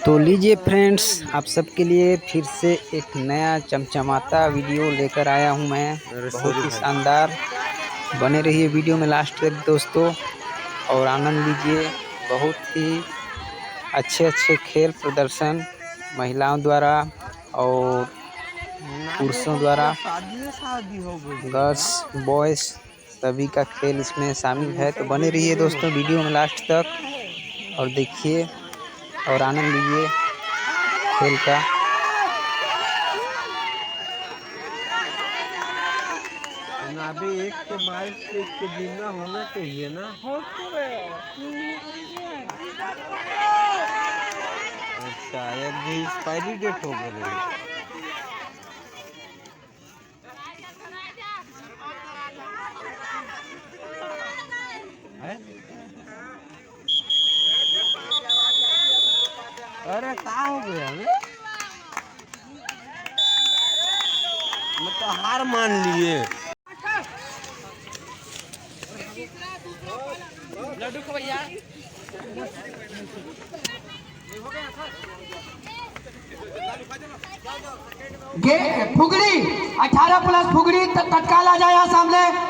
तो लीजिए फ्रेंड्स, आप सबके लिए फिर से एक नया चमचमाता वीडियो लेकर आया हूं मैं। बहुत ही शानदार, बने रहिए वीडियो में लास्ट तक दोस्तों और आनंद लीजिए। बहुत ही अच्छे खेल प्रदर्शन महिलाओं द्वारा और पुरुषों द्वारा, गर्ल्स बॉयज़ सभी का खेल इसमें शामिल है। तो बने रहिए दोस्तों वीडियो में लास्ट तक और देखिए और आनंद लीजिए खेल का। अभी एक के 22 के दिन में होना चाहिए ना। अच्छा, एक भी एक्सपायरी डेट हो गई है। अरे क्या हो गया मतलब हार मान लिए। लड्डू को भैया फुगड़ी 18+ फुगड़ी तत्काल आ जाए यहाँ सामने।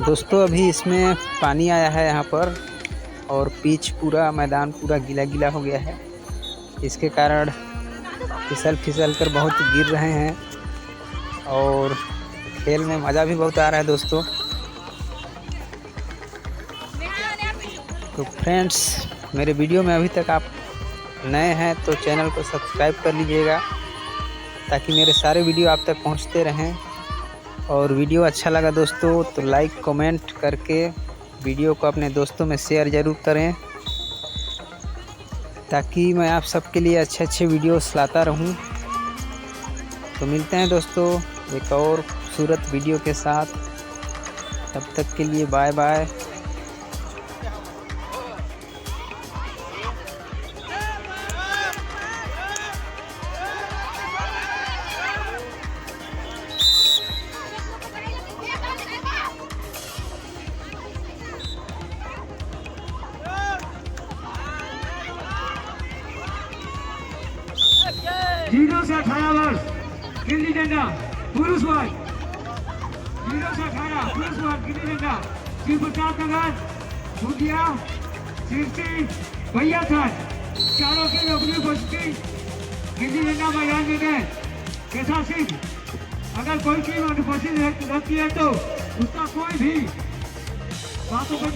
दोस्तों अभी इसमें पानी आया है यहाँ पर और पिच पूरा मैदान पूरा गीला गीला हो गया है। इसके कारण फिसल कर बहुत गिर रहे हैं और खेल में मज़ा भी बहुत आ रहा है दोस्तों। तो फ्रेंड्स, मेरे वीडियो में अभी तक आप नए हैं तो चैनल को सब्सक्राइब कर लीजिएगा ताकि मेरे सारे वीडियो आप तक पहुंचते रहें। और वीडियो अच्छा लगा दोस्तों तो लाइक कमेंट करके वीडियो को अपने दोस्तों में शेयर ज़रूर करें ताकि मैं आप सबके लिए अच्छे वीडियोस लाता रहूं। तो मिलते हैं दोस्तों एक और खूबसूरत वीडियो के साथ। तब तक के लिए बाय बाय। जीरो से 18 वर्ष गिल्ली डंडा पुरुष वर्ग, 0 से 18 पुरुष वर्ग गिल्ली डंडा शिव प्रताप नगर भूतिया सिरसी भैया सर चारों की नौकरी उपस्थिति गिल्ली डंडा मैदान में गए कैसा सिंह। अगर कोई टीम अनुपस्थित रहती है तो उसका कोई भी बातों पर